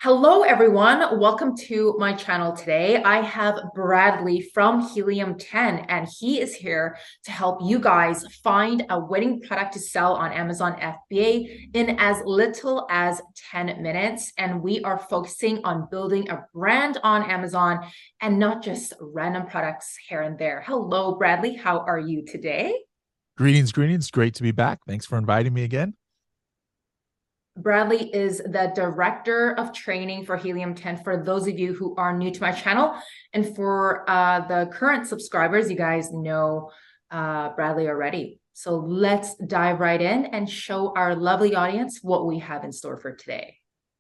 Hello, everyone. Welcome to my channel today. I have Bradley from Helium 10, and he is here to help you guys find a winning product to sell on Amazon FBA in as little as 10 minutes. And we are focusing on building a brand on Amazon and not just random products here and there. Hello, Bradley. How are you today? Greetings, greetings. Great to be back. Thanks for inviting me again. Bradley is the director of training for Helium 10 for those of you who are new to my channel. And for the current subscribers, you guys know Bradley already. So let's dive right in and show our lovely audience what we have in store for today.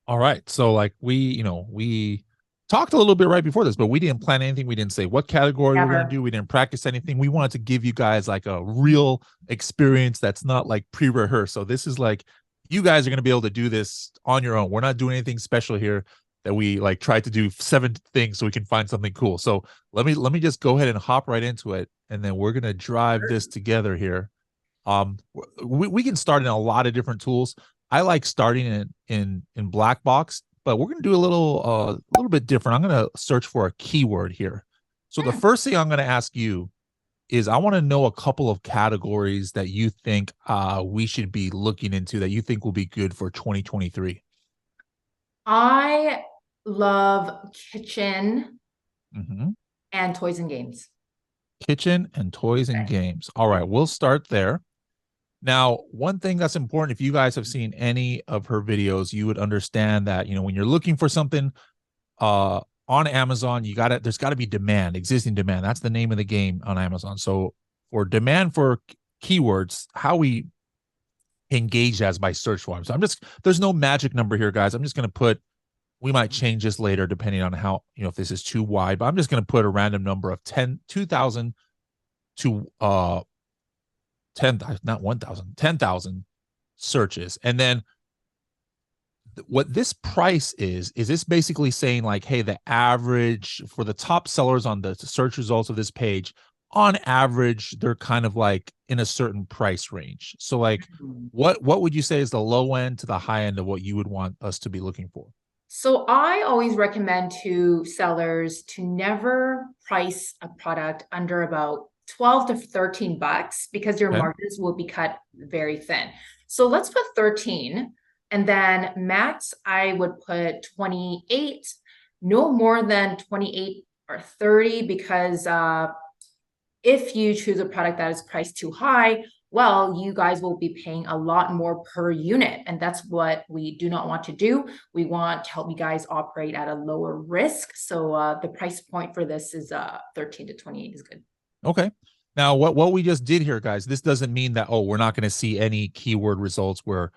All right. So like we talked a little bit right before this, but we didn't plan anything. We didn't say what category we're going to Never. do. We didn't practice anything. We wanted to give you guys like a real experience that's not like pre-rehearsed. So this is like you guys are going to be able to do this on your own. We're not doing anything special here that we like tried to do 7 things so we can find something cool. So let me just go ahead and hop right into it, and then we're going to drive this together here. We can start in a lot of different tools. I like starting in black box, but we're going to do a little bit different. I'm going to search for a keyword here. So the Hmm. first thing I'm going to ask you is I want to know a couple of categories that you think we should be looking into that you think will be good for 2023. I love kitchen Mhm. and toys and games. Kitchen and toys and Okay. games. All right, we'll start there. Now, one thing that's important, if you guys have seen any of her videos, you would understand that, when you're looking for something uh on Amazon, there's got to be demand, existing demand. That's the name of the game on Amazon. So for demand for keywords, how we engage as by search volume. So there's no magic number here, guys. I'm just going to put, we might change this later depending on how, if this is too wide, but I'm just going to put a random number of 2,000 to 10, not 1,000, 10,000 searches. And then what this price is this basically saying like, hey, the average for the top sellers on the search results of this page, on average, they're kind of like in a certain price range. So like, what would you say is the low end to the high end of what you would want us to be looking for? So I always recommend to sellers to never price a product under about 12 to 13 bucks because your Okay. margins will be cut very thin. So let's put 13, and then max I would put 28, no more than 28 or 30, because if you choose a product that is priced too high, well, you guys will be paying a lot more per unit. And that's what we do not want to do. We want to help you guys operate at a lower risk. So the price point for this is 13 to 28 is good. Okay. Now, what we just did here, guys, this doesn't mean that, oh, we're not going to see any keyword results where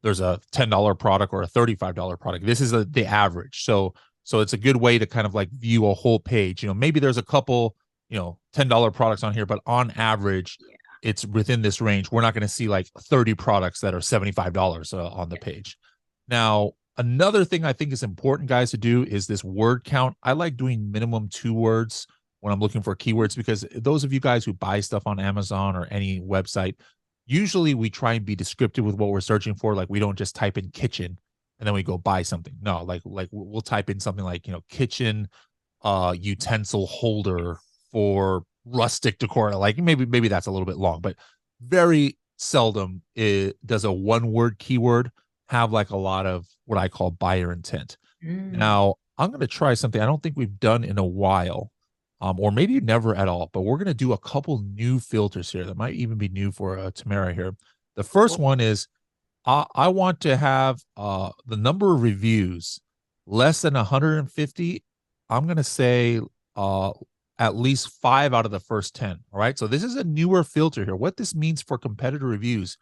there's a $10 product or a $35 product. This is the average. So it's a good way to kind of like view a whole page. Maybe there's a couple, $10 products on here, but on average, Yeah. it's within this range. We're not going to see like 30 products that are $75 on the Yeah. page. Now, another thing I think is important, guys, to do is this word count. I like doing minimum 2 words when I'm looking for keywords, because those of you guys who buy stuff on Amazon or any website, usually we try and be descriptive with what we're searching for. Like we don't just type in kitchen and then we go buy something. No, like we'll type in something like, kitchen utensil holder for rustic decor. Like maybe that's a little bit long, but very seldom does a 1 word keyword have like a lot of what I call buyer intent. Mm. Now, I'm going to try something I don't think we've done in a while, or maybe never at all, but we're going to do a couple new filters here that might even be new for Tamara here. The first Cool. one is I want to have the number of reviews less than 150. I'm going to say uh, at least 5 out of the first 10. All right. So this is a newer filter here. What this means for competitor reviews,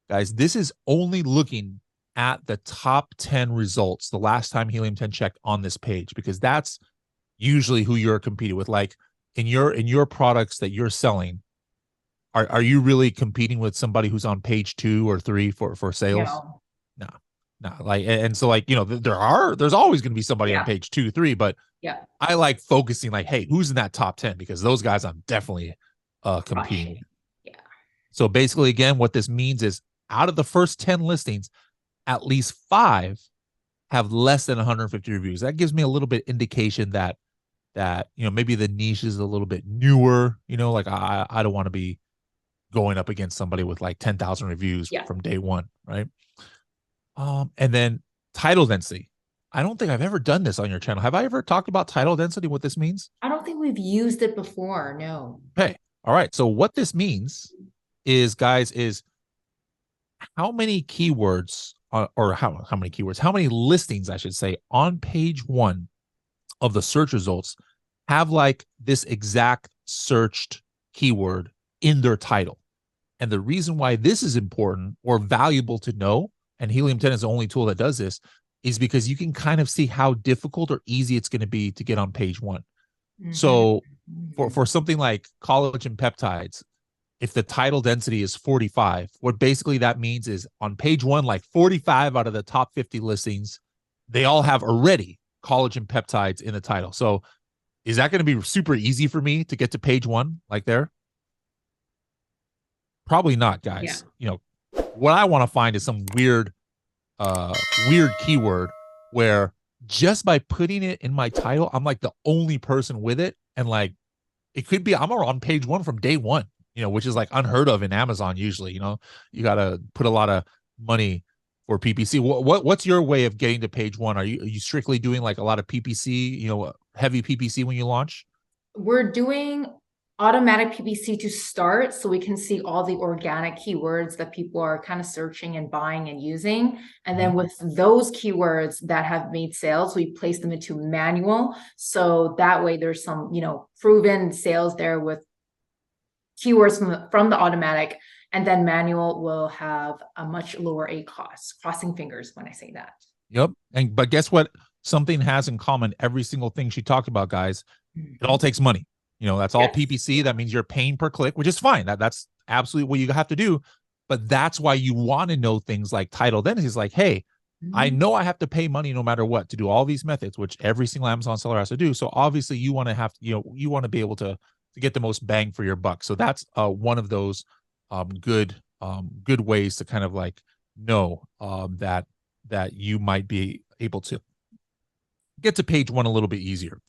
guys, this is only looking at the top 10 results the last time Helium 10 checked on this page, because that's usually who you're competing with. Like in your products that you're selling, are you really competing with somebody who's on page 2 or 3 for sales? No. No, no. Like, and so like, there's always going to be somebody on Yeah. page 2, 3, but Yeah. I like focusing like, hey, who's in that top 10? Because those guys I'm definitely competing with. Crushing. Yeah. So basically, again, what this means is out of the first 10 listings, at least 5 have less than 150 reviews. That gives me a little bit indication that maybe the niche is a little bit newer. Like I don't want to be going up against somebody with like 10,000 reviews Yeah. from day one, right? And then title density. I don't think I've ever done this on your channel. Have I ever talked about title density, what this means? I don't think we've used it before. No. Okay. All right. So what this means is, guys, is how many keywords or how many keywords, how many listings, I should say, on page one of the search results have like this exact searched keyword in their title. And the reason why this is important or valuable to know, and Helium 10 is the only tool that does this, is because you can kind of see how difficult or easy it's going to be to get on page one. So for something like collagen peptides, if the title density is 45, what basically that means is on page one, like 45 out of the top 50 listings, they all have already collagen peptides in the title. So is that going to be super easy for me to get to page one like there? Probably not, guys. Yeah. What I want to find is some weird keyword where just by putting it in my title, I'm like the only person with it. And like, it could be, I'm on page one from day one, which is like unheard of in Amazon. Usually, you got to put a lot of money for PPC. What's your way of getting to page one? Are you strictly doing like a lot of PPC, heavy PPC when you launch? We're doing automatic PPC to start so we can see all the organic keywords that people are kind of searching and buying and using. And then with those keywords that have made sales, we place them into manual. So that way there's some, proven sales there with keywords from the automatic, and then manual will have a much lower A cost. Crossing fingers when I say that. Yep. But guess what? Something has in common every single thing she talked about, guys. It all takes money. That's all PPC. That means you're paying per click, which is fine. That's absolutely what you have to do. But that's why you want to know things like title. Then it's like, hey, I know I have to pay money no matter what to do all these methods, which every single Amazon seller has to do. So obviously you want to have, you want to be able to get the most bang for your buck. So that's one of those good ways to kind of like know that you might be able to get to page one a little bit easier.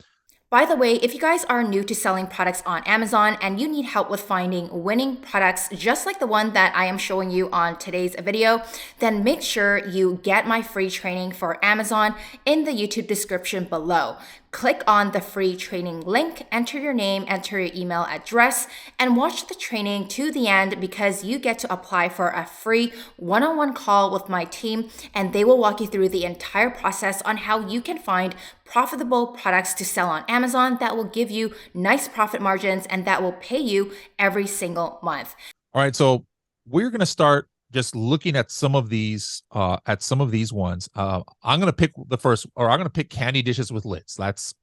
By the way, if you guys are new to selling products on Amazon and you need help with finding winning products just like the one that I am showing you on today's video, then make sure you get my free training for Amazon in the YouTube description below. Click on the free training link, enter your name, enter your email address, and watch the training to the end because you get to apply for a free one-on-one call with my team, and they will walk you through the entire process on how you can find profitable products to sell on Amazon that will give you nice profit margins and that will pay you every single month. All right, so we're going to start just looking at some of these ones. I'm going to pick the first, or I'm going to pick candy dishes with lids. That's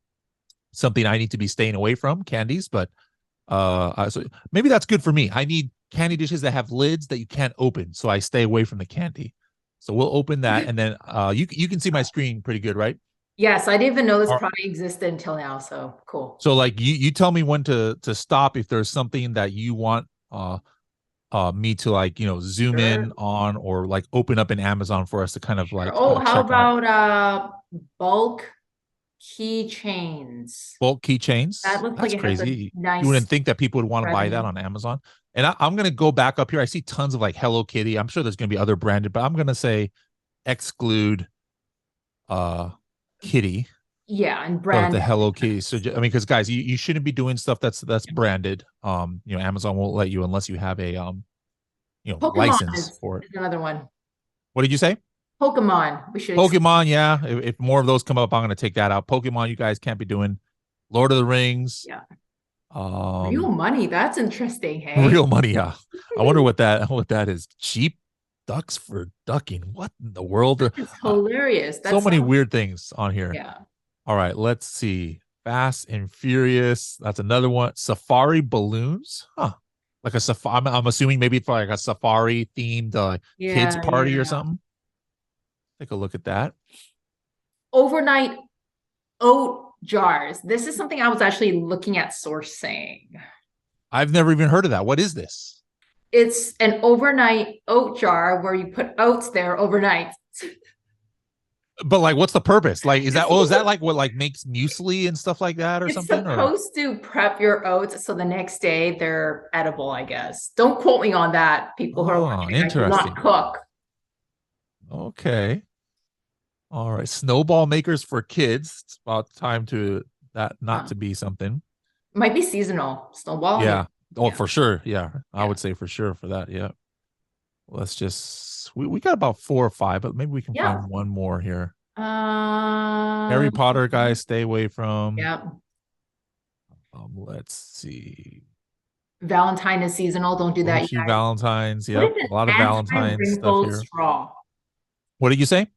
something I need to be staying away from, candies, but so maybe that's good for me. I need candy dishes that have lids that you can't open, so I stay away from the candy. So we'll open that, and then you can see my screen pretty good, right? Yes, I didn't even know this product existed until now. So cool. So like you tell me when to stop if there's something that you want me to like zoom in on or like open up in Amazon for us to kind of like how about bulk keychains? Bulk keychains. That looks That's like it crazy. has a nice, you wouldn't think that people would want to buy that on Amazon. And I'm gonna go back up here. I see tons of like Hello Kitty. I'm sure there's gonna be other branded, but I'm gonna say exclude Kitty. Yeah, and brand the Hello Kitty. So I mean, because guys, you shouldn't be doing stuff that's branded. Amazon won't let you unless you have a Pokemon license for it. Is another one. What did you say? Pokemon. We should Pokemon, yeah. If more of those come up, I'm gonna take that out. Pokemon, you guys can't be doing. Lord of the Rings. Yeah. Real money. That's interesting. Hey. Real money, yeah. I wonder what that is. Cheap ducks for ducking. What in the world? It's hilarious. That's so many weird things on here. Yeah. All right, let's see. Fast and Furious. That's another one. Safari balloons. Huh. Like a safari. I'm assuming maybe for like a safari themed kids party or something. Take a look at that. Overnight oat jars. This is something I was actually looking at sourcing. I've never even heard of that. What is this? It's an overnight oat jar where you put oats there overnight. But like, what's the purpose? Like, is that like what like makes muesli and stuff like that or It's something? Or supposed to prep your oats so the next day they're edible, I guess. Don't quote me on that. People who are oh, watching, I do not interesting. cook. Okay. All right. Snowball makers for kids. It's about time to that not Huh. to be something. Might be seasonal. Snowball, maybe. Yeah. Oh, Yeah. for sure. Yeah. I Yeah. would say for sure for that. Yeah. Let's just we got about 4 or 5, but maybe we can Yeah. find one more here. Harry Um, Potter guys, stay away from. yeah. Let's see. Valentine is seasonal. Don't do that, you Mochi guys. Valentines. What is Yep. an A lot of Valentine stuff anti-wrinkle here. straw? What did you say?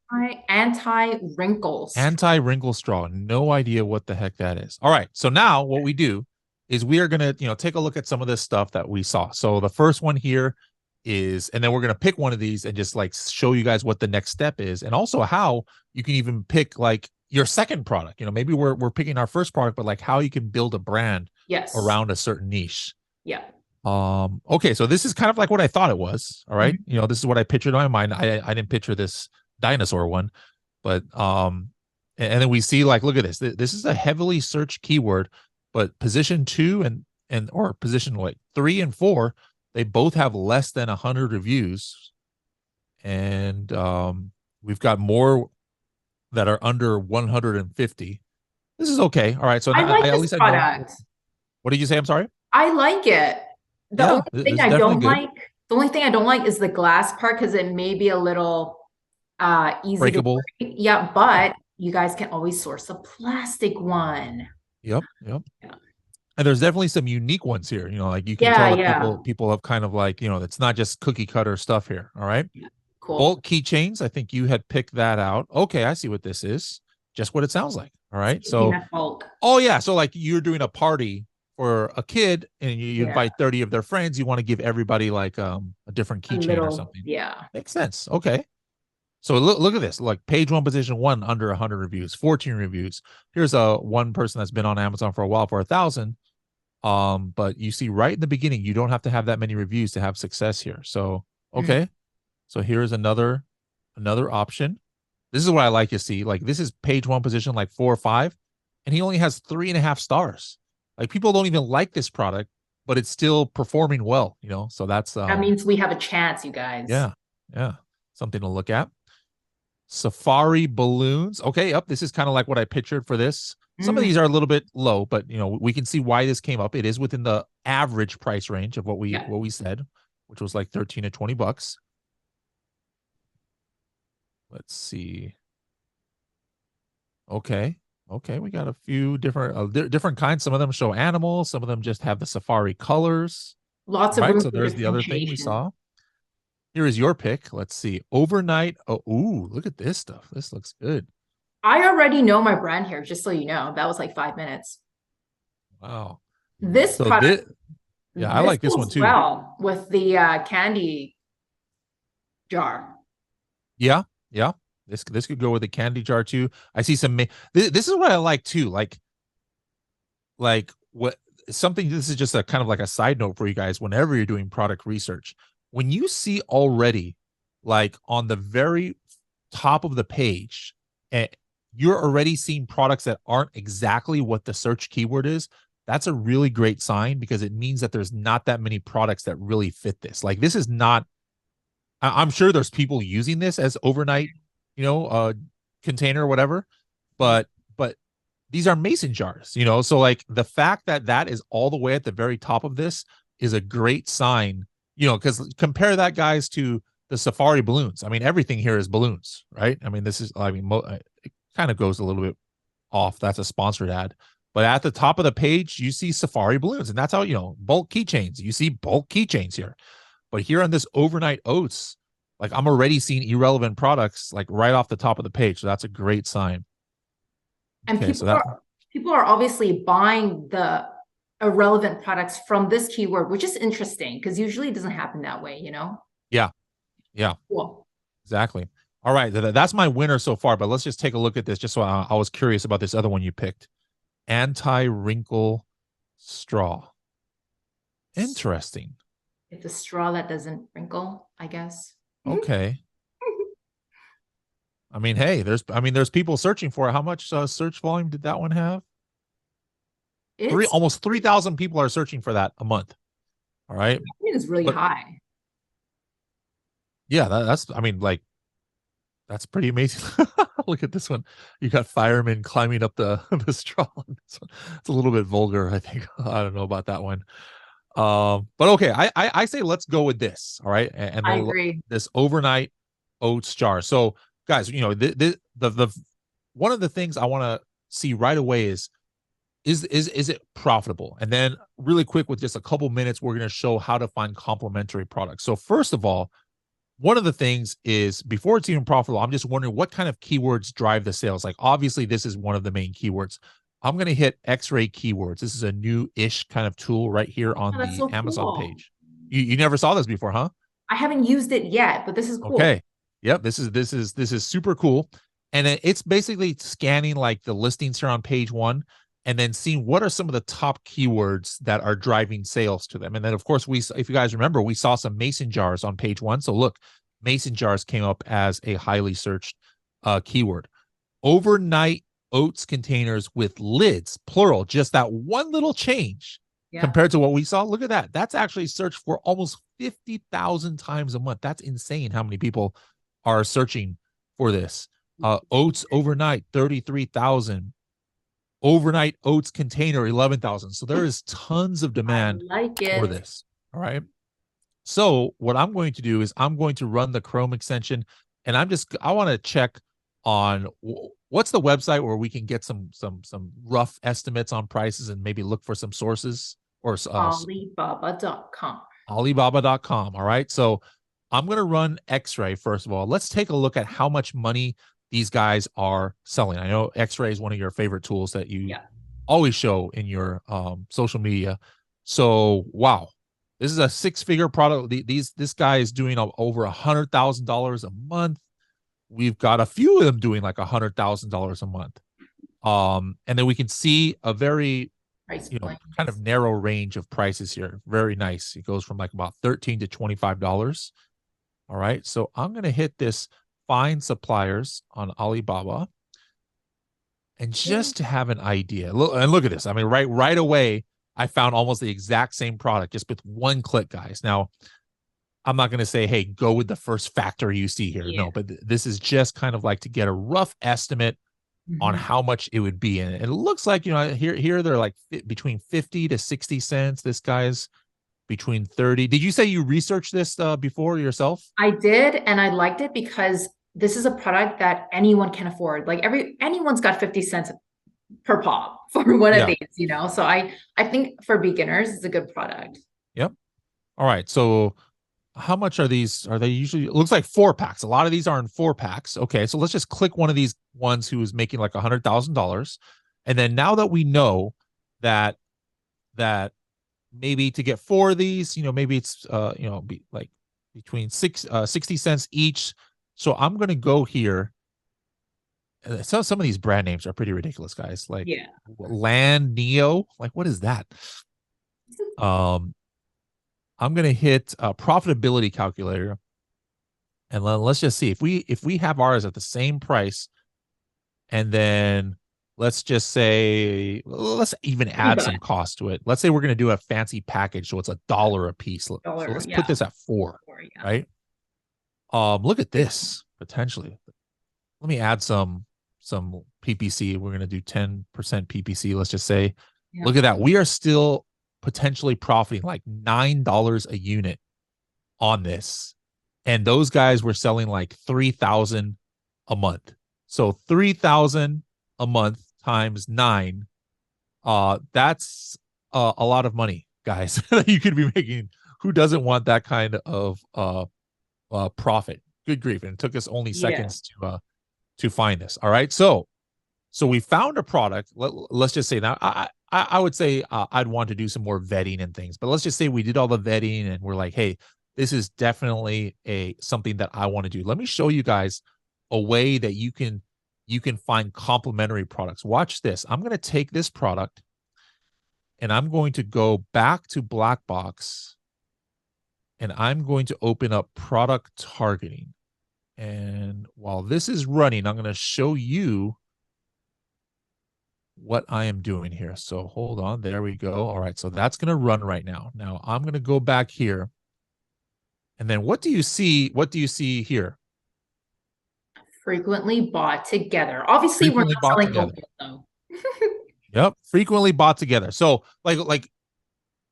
Anti-wrinkle straw. Anti-wrinkle straw. No idea what the heck that is. All right. So now what we do is we are going to, take a look at some of this stuff that we saw. So the first one here is, and then we're going to pick one of these and just like show you guys what the next step is. And also how you can even pick like your second product. Maybe we're picking our first product, but like how you can build a brand Yes. around a certain niche. Yeah. Okay, so this is kind of like what I thought it was. All right. Mhm. This is what I pictured in my mind. I didn't picture this dinosaur one, but and then we see like, look at this. This is a heavily searched keyword, but position 2 and or position like 3 and 4, they both have less than 100 reviews, and we've got more that are under 150. This is okay. All right, so I now, like at this least I know. product. What did you say? I'm sorry. I like it. The Yeah, only this thing is I definitely don't good. like, the only thing I don't like is the glass part because it may be a little easy to Breakable. break. Yeah, but you guys can always source a plastic one. Yep. Yep. Yeah. And there's definitely some unique ones here. Like you can Yeah, tell that yeah. people have kind of like, it's not just cookie cutter stuff here. All right. Yeah. Cool. Bulk keychains. I think you had picked that out. Okay, I see what this is. Just what it sounds like. All right. So, Peanut bulk. oh yeah. So like you're doing a party for a kid and you Yeah. invite 30 of their friends. You want to give everybody like a different A keychain or little, something. yeah. Makes sense. Okay. So look at this. Like page 1, position 1, under 100 reviews, 14 reviews. Here's a one person that's been on Amazon for a while for 1,000. But you see right in the beginning, you don't have to have that many reviews to have success here. So, okay. So here's another option. This is what I like to see. Like this is page 1 position, like 4 or 5, and he only has 3.5 stars. Like people don't even like this product, but it's still performing well, So that's That means we have a chance, you guys. yeah, something to look at. Safari balloons. Okay, up. This is kind of like what I pictured for this. Some of these are a little bit low, but we can see why this came up. It is within the average price range of what we said, which was like 13 to 20 bucks. Let's see. Okay, we got a few different kinds. Some of them show animals. Some of them just have the safari colors. Lots of room So for there's the other thing we differentiation. saw. Here is your pick. Let's see. Overnight. Oh, ooh, look at this stuff. This looks good. I already know my brand here, just so you know. That was like 5 minutes. Wow. This So product, I like this one goes too. well with the candy jar. Yeah. This could go with a candy jar too. I see some. This is what I like too. Like what something. This is just a kind of like a side note for you guys. Whenever you're doing product research, when you see already, like on the very top of the page, and you're already seeing products that aren't exactly what the search keyword is, that's a really great sign because it means that there's not that many products that really fit this. Like this is not, I'm sure there's people using this as overnight, container or whatever, but these are mason jars, so like the fact that that is all the way at the very top of this is a great sign, because compare that, guys, to the safari balloons. I mean, everything here is balloons, right? I mean, it kind of goes a little bit off. That's a sponsored ad. But at the top of the page, you see safari balloons. And that's how, bulk keychains. You see bulk keychains here. But here on this overnight oats, like I'm already seeing irrelevant products like right off the top of the page. So that's a great sign. And Okay, people are obviously buying the irrelevant products from this keyword, which is interesting because usually it doesn't happen that way, Yeah. Cool. Exactly. All right. That's my winner so far, but let's just take a look at this. Just so I was curious about this other one you picked. Anti-wrinkle straw. Interesting. It's a straw that doesn't wrinkle, I guess. Okay. I mean, hey, there's people searching for it. How much search volume did that one have? It's Almost 3,000 people are searching for that a month. All right. it is really But high. yeah, that's, I mean, like, that's pretty amazing. Look at this one. You got firemen climbing up the the straw. It's a little bit vulgar, I think. I don't know about that one. But okay, I say let's go with this. All right, and I then agree. this overnight oats jar. So guys, you know, the one of the things I want to see right away is it profitable? And then really quick, with just a couple minutes, we're going to show how to find complementary products. So first of all, one of the things is, before it's even profitable, I'm just wondering what kind of keywords drive the sales. Like, obviously this is one of the main keywords. I'm going to hit X-ray keywords. This is a new-ish kind of tool right here Oh, on that's the so Amazon cool. page. You never saw this before, huh? I haven't used it yet, but this is cool. Okay. Yep. This is super cool. And it's basically scanning like the listings here on page one, and then seeing what are some of the top keywords that are driving sales to them. And then of course, if you guys remember, we saw some mason jars on page one. So look, mason jars came up as a highly searched keyword. Overnight oats containers with lids, plural, just that one little change Yeah. compared to what we saw. Look at that. That's actually searched for almost 50,000 times a month. That's insane how many people are searching for this. Oats overnight, 33,000. Overnight oats container, 11,000. So there is tons of I demand like for it. this. All right. So what I'm going to do is I'm going to run the Chrome extension, and I want to check on what's the website where we can get some rough estimates on prices and maybe look for some sources, or Alibaba.com. Alibaba.com. All right. So I'm going to run X-Ray first of all. Let's take a look at how much money these guys are selling. I know X-Ray is one of your favorite tools that you always show in your social media. So, wow. This is a six-figure product. This guy is doing over $100,000 a month. We've got a few of them doing like $100,000 a month. And then we can see a very, Price kind of narrow range of prices here. Very nice. It goes from like about $13 to $25. All right. So I'm going to hit this find suppliers on Alibaba. And just to have an idea, look at this. I mean, right away, I found almost the exact same product just with one click, guys. Now, I'm not going to say, hey, go with the first factory you see here. No, but this is just kind of like to get a rough estimate on how much it would be. And it looks like, here they're like between 50 to 60 cents. This guy's between 30. Did you say you researched this before yourself? I did, and I liked it because this is a product that anyone can afford. Like anyone's got 50 cents per pop for one of these, So I think for beginners, it's a good product. Yep. All right. So how much are these? Are they usually? It looks like 4-packs. A lot of these are in 4-packs. Okay. So let's just click one of these ones who is making like $100,000. And then now that we know that maybe to get 4 of these, maybe it's be like between 60 cents each. So I'm going to go here. So some of these brand names are pretty ridiculous, guys. Like Land Neo. Like, what is that? I'm going to hit a profitability calculator, and let's just see if we have ours at the same price, and then let's just say, let's even add some cost to it. Let's say we're going to do a fancy package, so it's $1 a piece. So let's put this at 4, right? Look at this potentially. Let me add some PPC. We're going to do 10% PPC. Let's just say, look at that. We are still potentially profiting like $9 a unit on this. And those guys were selling like 3,000 a month. So 3,000 a month times 9. That's a lot of money, guys, that you could be making. Who doesn't want that kind of profit? Good grief. And it took us only seconds to find this. All right. So we found a product. Let's just say now, I would say I'd want to do some more vetting and things, but let's just say we did all the vetting and we're like, hey, this is definitely something that I want to do. Let me show you guys a way that you can find complementary products. Watch this. I'm going to take this product and I'm going to go back to Blackbox, and I'm going to open up product targeting. And while this is running, I'm going to show you what I am doing here. So hold on. There we go. All right. So that's going to run right now. Now I'm going to go back here. And then what do you see? What do you see here? Frequently bought together. Obviously, we're Frequently not bought selling together. oatmeal though. Yep. Frequently bought together. So like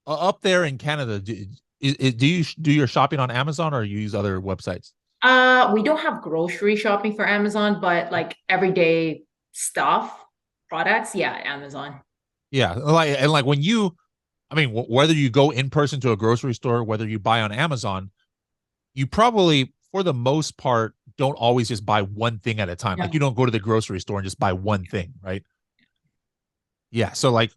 up there in Canada, do you do your shopping on Amazon or you use other websites? We don't have grocery shopping for Amazon, but like everyday stuff, products, yeah, Amazon. Yeah. Like when you, I mean, whether you go in person to a grocery store, whether you buy on Amazon, you probably, for the most part, don't always just buy one thing at a time. Like No. you don't go to the grocery store and just buy one thing, right? Yeah. So like,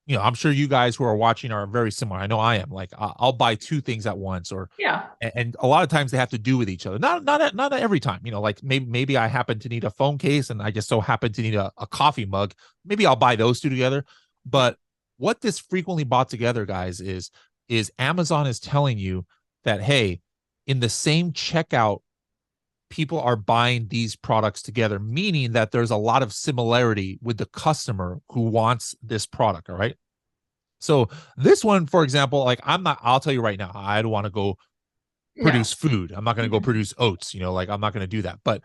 I'm sure you guys who are watching are very similar. I know I am. Like I'll buy two things at once, or Yeah. and a lot of times they have to do with each other. Not every time. Like maybe I happen to need a phone case and I just so happen to need a coffee mug. Maybe I'll buy those two together. But what this frequently bought together, guys, is Amazon is telling you that, hey, in the same checkout, people are buying these products together, meaning that there's a lot of similarity with the customer who wants this product. All right. So this one, for example, like I'll tell you right now, I don't want to go No. produce food. I'm not going to go produce oats, like I'm not going to do that. But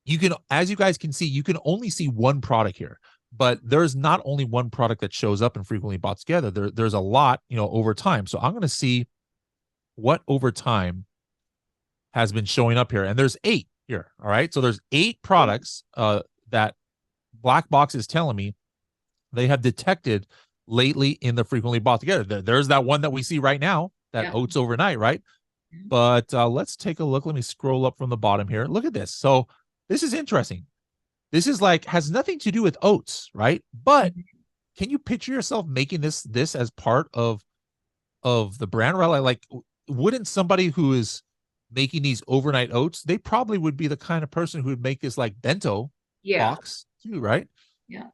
you can, as you guys can see, you can only see one product here. But there's not only one product that shows up and frequently bought together. There's a lot, over time. So I'm going to see what over time has been showing up here. And there's 8 here. All right. So there's 8 products that Black Box is telling me they have detected lately in the frequently bought together. There's that one that we see right now, that Yeah. oats overnight, right? But let's take a look. Let me scroll up from the bottom here. Look at this. So this is interesting. This is like has nothing to do with oats, right? But can you picture yourself making this as part of the brand, right? Like wouldn't somebody who is making these overnight oats, they probably would be the kind of person who would make this like bento Yeah. box too, right? Yeah.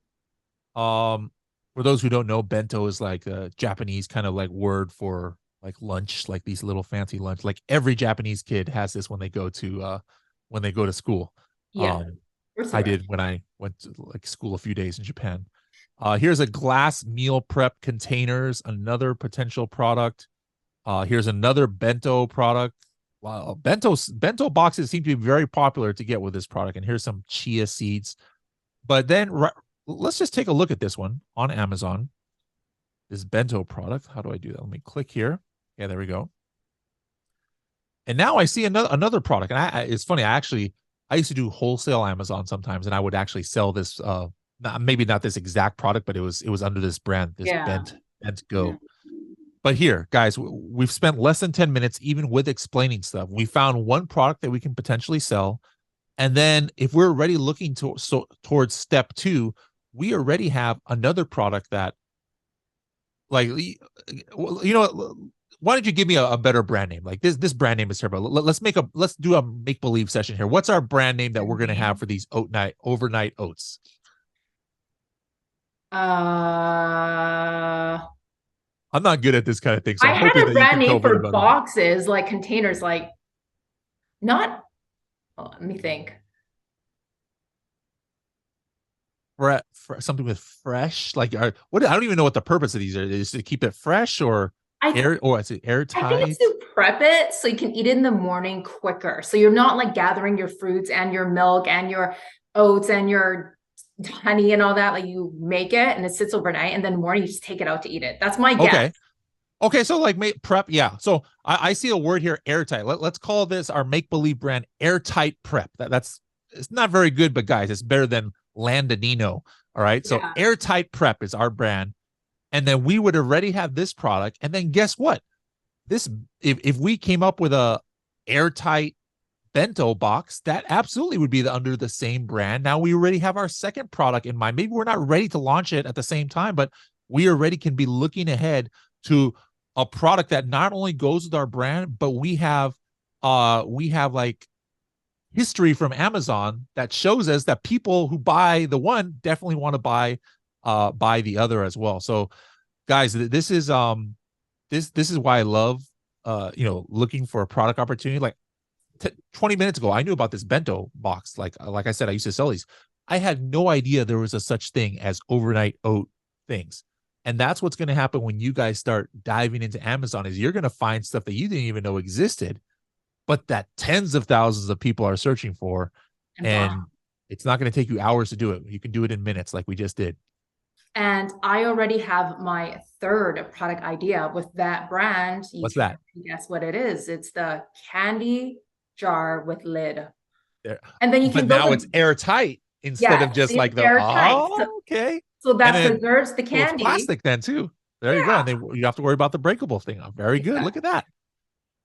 For those who don't know, bento is like a Japanese kind of like word for like lunch, like these little fancy lunch. Like every Japanese kid has this when they go to school. Yeah. I did when I went to like school a few days in Japan. Here's a glass meal prep containers, another potential product. Here's another bento product. Wow, bento boxes seem to be very popular to get with this product. And here's some chia seeds. But then let's just take a look at this one on Amazon. This bento product. How do I do that? Let me click here. Yeah, there we go. And now I see another product. And it's funny. I used to do wholesale Amazon sometimes, and I would actually sell this. Maybe not this exact product, but it was under this brand, this Bent Go. But here, guys, we've spent less than 10 minutes, even with explaining stuff. We found one product that we can potentially sell. And then if we're already looking towards step 2, we already have another product that, like, why don't you give me a better brand name? Like this brand name is terrible. Let's do a make-believe session here. What's our brand name that we're going to have for these overnight oats? I'm not good at this kind of thing, so I I'm had hoping a that you brand can name tell me for about it. boxes, like containers, like not. Oh, let me think. Something with fresh, like what? I don't even know what the purpose of these are. Is to keep it fresh or air, or is it airtight? I think it's to prep it so you can eat it in the morning quicker. So you're not like gathering your fruits and your milk and your oats and your honey and all that. Like you make it and it sits overnight, and then morning you just take it out to eat it. That's my guess. Okay, so like prep, yeah. So I see a word here, airtight. Let's call this our make-believe brand, airtight prep. That's it's not very good, but guys, it's better than Landonino. All right, so airtight prep is our brand, and then we would already have this product. And then guess what? This if we came up with a airtight bento box, that absolutely would be under the same brand. Now we already have our second product in mind. Maybe we're not ready to launch it at the same time, but we already can be looking ahead to a product that not only goes with our brand, but we have like history from Amazon that shows us that people who buy the one definitely want to buy the other as well. So guys, this is why I love looking for a product opportunity. Like 20 minutes ago, I knew about this bento box. Like I said, I used to sell these. I had no idea there was a such thing as overnight oat things. And that's what's going to happen when you guys start diving into Amazon, is you're going to find stuff that you didn't even know existed, but that tens of thousands of people are searching for. And it's not going to take you hours to do it. You can do it in minutes like we just did. And I already have my third product idea with that brand. What's that? Guess what it is? It's the candy jar with lid. There. And then you can now it's airtight instead of just like the airtight. Okay. So that preserves the candy. It's plastic then too. There you go. And then you have to worry about the breakable thing. Very good. Look at that.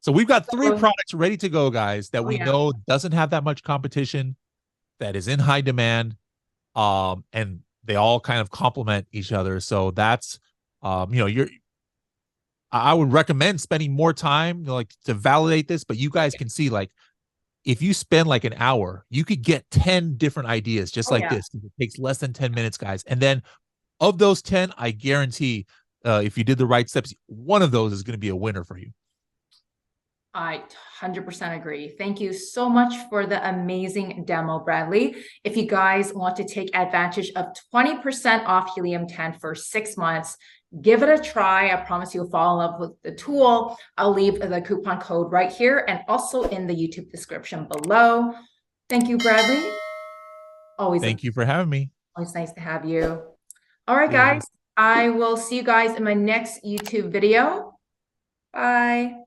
So we've got 3 products ready to go, guys, that we know doesn't have that much competition, that is in high demand, and they all kind of complement each other. So that's, I would recommend spending more time, like, to validate this, but you guys can see, like, if you spend like an hour, you could get 10 different ideas just like this. It takes less than 10 minutes, guys. And then of those 10, I guarantee, if you did the right steps, one of those is going to be a winner for you. I 100% agree. Thank you so much for the amazing demo, Bradley. If you guys want to take advantage of 20% off Helium 10 for 6 months, give it a try. I promise you'll fall in love with the tool. I'll leave the coupon code right here and also in the YouTube description below. Thank you, Bradley. Thank you for having me. Always nice to have you. All right, guys. I will see you guys in my next YouTube video. Bye.